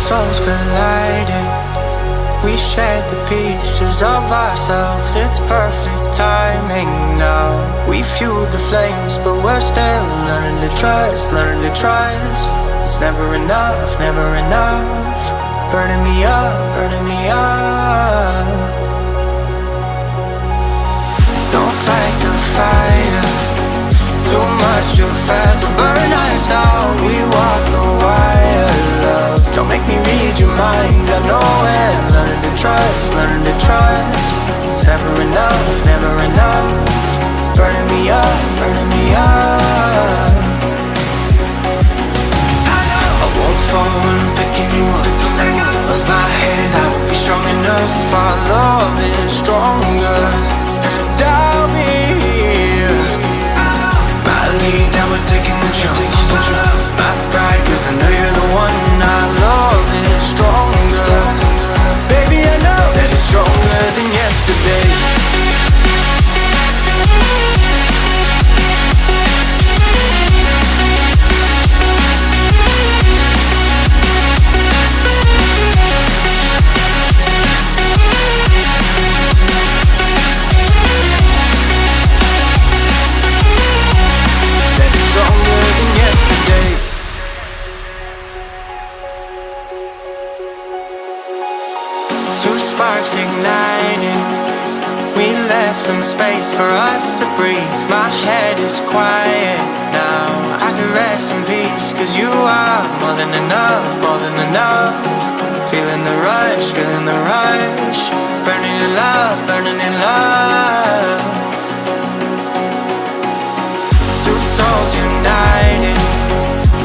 souls colliding. We shared the pieces of ourselves. It's perfect timing now. We fueled the flames, but we're still learning to trust, learning to trust. It's never enough, never enough. Burning me up, burning me up. Don't fight the fire. Too much, too fast, will burn us out. We walk the wire, love. Don't make me read your mind, I know it. Learning to trust, learning to trust. It's never enough, never enough. Burning me up, burning me up. I won't fall when I'm picking you up. Of my hand, I won't be strong enough. Our love is stronger, and I'll be here. My lead, now we're taking the jump. My pride, cause I know you're the one. Our love is stronger. Baby, I know that it's stronger than yesterday. Two sparks igniting. We left some space for us to breathe. My head is quiet now. I can rest in peace, cause you are more than enough, more than enough. Feeling the rush, feeling the rush. Burning in love, burning in love. Two souls united.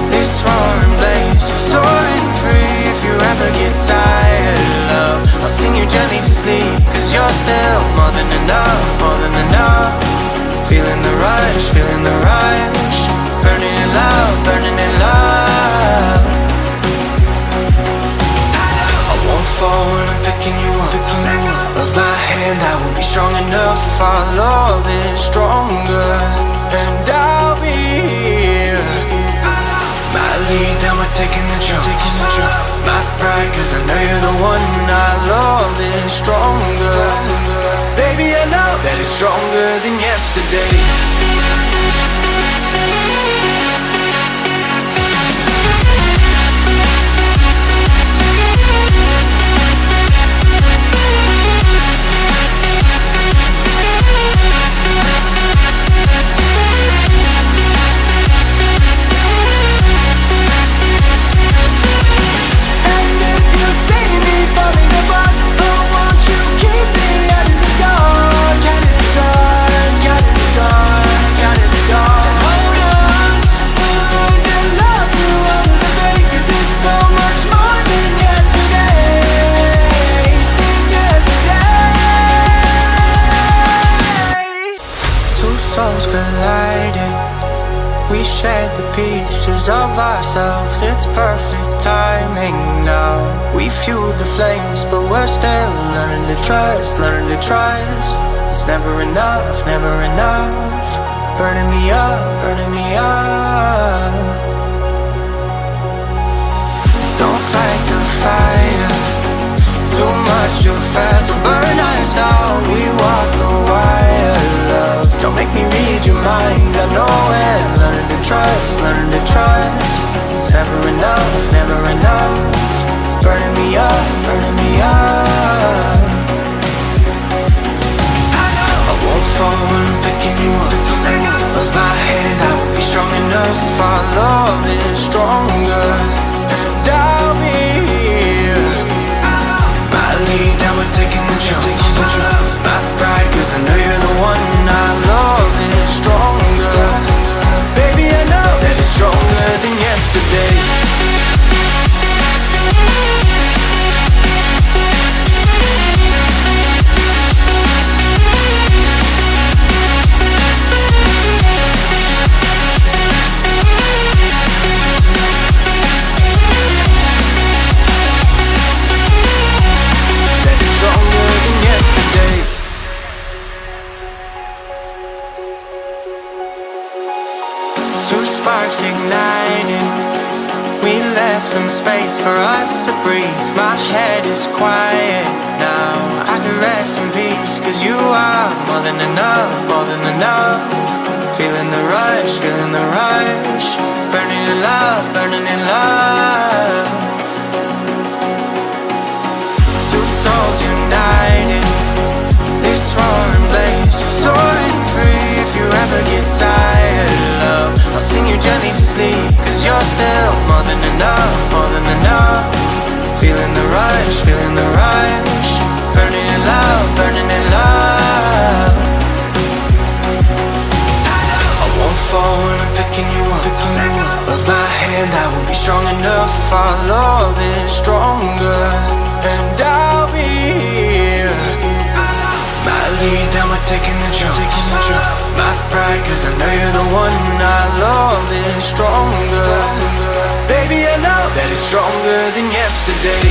This roaring blaze is soaring free. If you ever get tired, love, I'll sing you gently to sleep, cause you're still more than enough, more than enough. Feeling the rush, feeling the rush. Burning in love, burning in love. I won't fall when I'm picking you up. Of my hand, I won't be strong enough. Our love is stronger, and I'll be here. My lead, now we're taking the jump. My pride, cause I know you're the one. Our love is stronger. Baby, I know that it's stronger than yesterday. Souls colliding. We shared the pieces of ourselves. It's perfect timing now. We fueled the flames, but we're still learning to trust, learning to trust. It's never enough, never enough. Burning me up, burning me up. Don't fight the fire. Too much, too fast, will burn us out. We walk the wire, love. Don't make me read your mind, I know it. Learning to trust, learning to trust. It's never enough, never enough. Burning me up, burning me up. I won't fall when I'm picking you up. Of my hand, I won't be strong enough. Our love is stronger, and I'll be here. My lead, now we're taking the jump. My pride, cause I know you're the one. Our love is stronger. Baby, I know that it's stronger than yesterday. left some space for us to breathe. My head is quiet now, I can rest in peace, 'cause you are more than enough, more than enough. Feeling the rush, feeling the rush. Burning in love, burning in love. Two souls united, this roaring blaze is soaring free. If you ever get tired of love, I'll sing you gently to sleep, 'cause you're still more than enough, more than enough. Feeling the rush, feeling the rush. Burning in love, burning in love. I won't fall when I'm picking you up. Of my hand, I won't be strong enough. Our love is stronger, and I'll be here. My lead, now we're taking the jump. My pride, 'cause I know you're the one. Our love is stronger. Baby, I know that it's stronger than yesterday.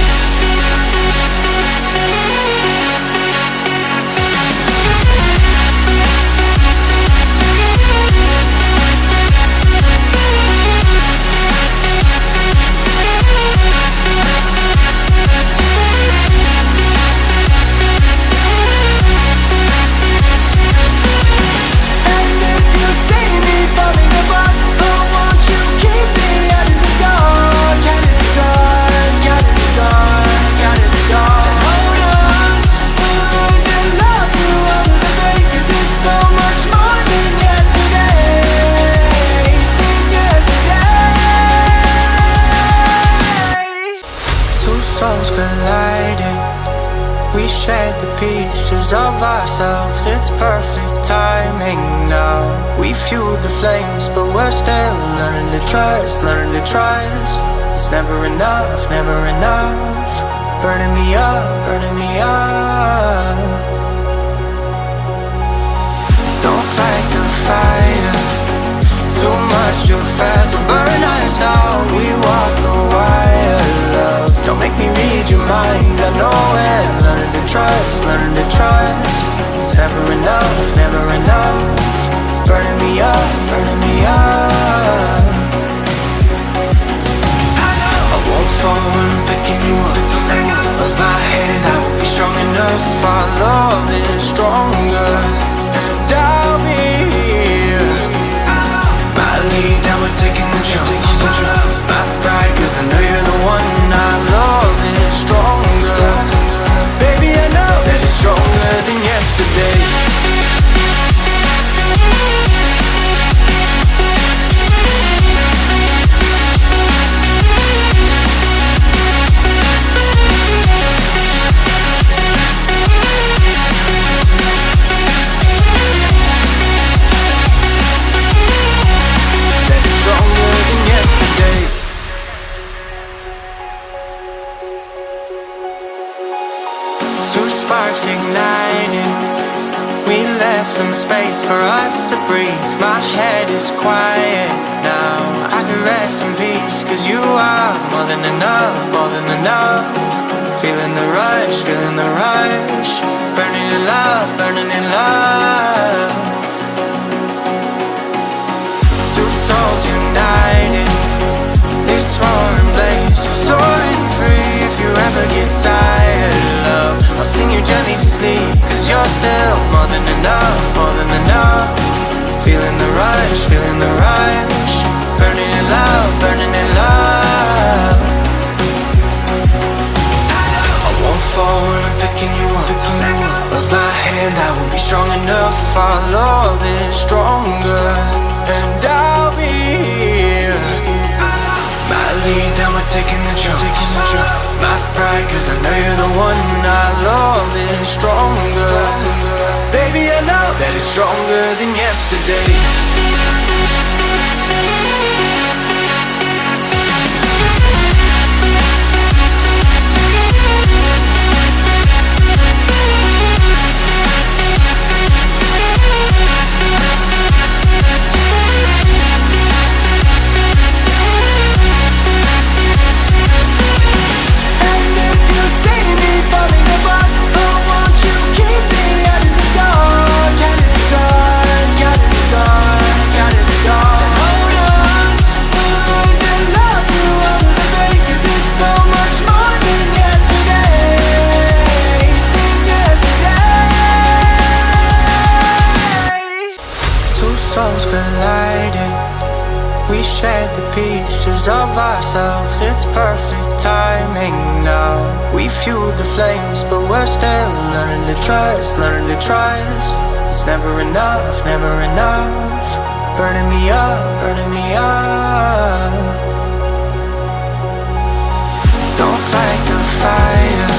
Souls colliding, we shared the pieces of ourselves. It's perfect timing now. We fueled the flames, but we're still learning to trust, learning to trust. It's never enough, never enough. Burning me up, burning me up. Don't fight the fire, too much too fast will burn us out. We walk the wire, love. Don't make me read your mind, I know it. Learning to trust, learning to trust. It's never enough, never enough. Burning me up, burning me up. I won't fall when I'm picking you up. Of my hand, I won't be strong enough. Our love is stronger, and I'll be here. My lead, now we're taking the jump. My pride, 'cause I know you're the one. Our love is stronger. Baby, I know that it's stronger than yesterday. Two sparks ignited, we left some space for us to breathe. My head is quiet now, I can rest in peace, 'cause you are more than enough, more than enough. Feeling the rush, feeling the rush. Burning in love, burning in love. Two souls united, this roaring blaze is soaring free. If you ever get tired of love, I'll sing you gently to sleep, 'cause you're still more than enough, more than enough. Feeling the rush, feeling the rush. Burning in love, burning in love. I won't fall when I'm picking you up. Of my hand, I won't be strong enough. Our love is stronger, and I'll be here. My lead, now we're taking the jump. My pride, 'cause I know you're the one. Our love is stronger. Baby, I know that it's stronger than yesterday. Got it, ourselves, it's perfect timing now. We fueled the flames, but we're still learning to trust, learning to trust. It's never enough, never enough. Burning me up, burning me up. Don't fight the fire,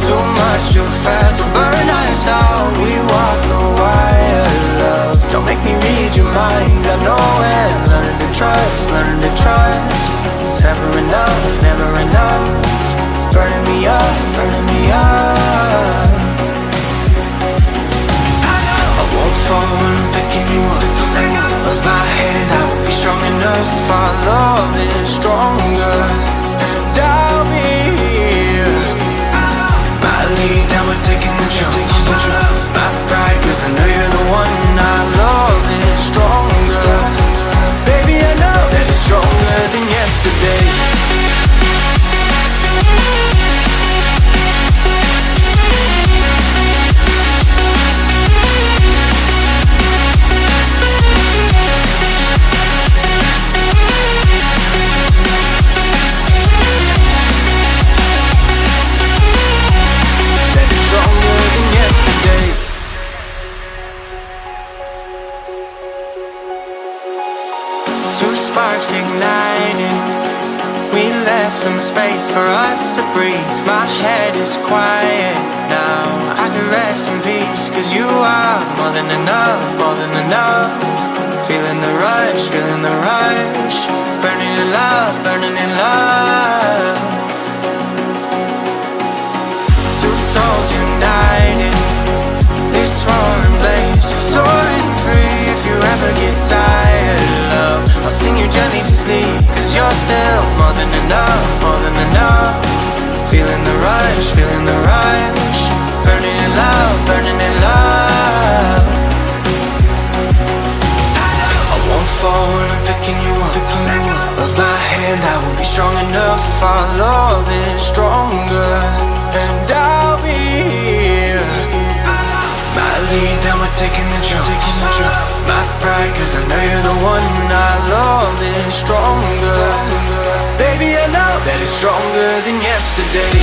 too much too fast will burn us out. We walk the wire, love. Don't make me read your mind, I know it. Learning to trust, learning to trust. It's never enough, never enough. Burning me up, burning me up. I won't fall when I'm picking you up. Of my hand, I won't be strong enough. Our love is stronger, and I'll be here. My lead, now we're taking the jump. My pride, cause I know you're the one. Our love is stronger. Baby, I know that it's stronger than yesterday. Two sparks ignited. We left some space for us to breathe. My head is quiet now. I can rest in peace, cause you are more than enough, more than enough. Feeling the rush, feeling the rush. Burning in love, burning in love. Two souls united. This roaring blaze is soaring free. If you ever get tired, love, I'll sing you gently to sleep, cause you're still more than enough, more than enough. Feeling the rush, feeling the rush. Burning in love, burning in love. I won't fall when I'm picking you up. Of my hand, I won't be strong enough. Our love is stronger, and I'll be here. My lead, now we're taking the jump. My pride, cause I know you're the one. Our love is stronger. Baby, I know that it's stronger than yesterday.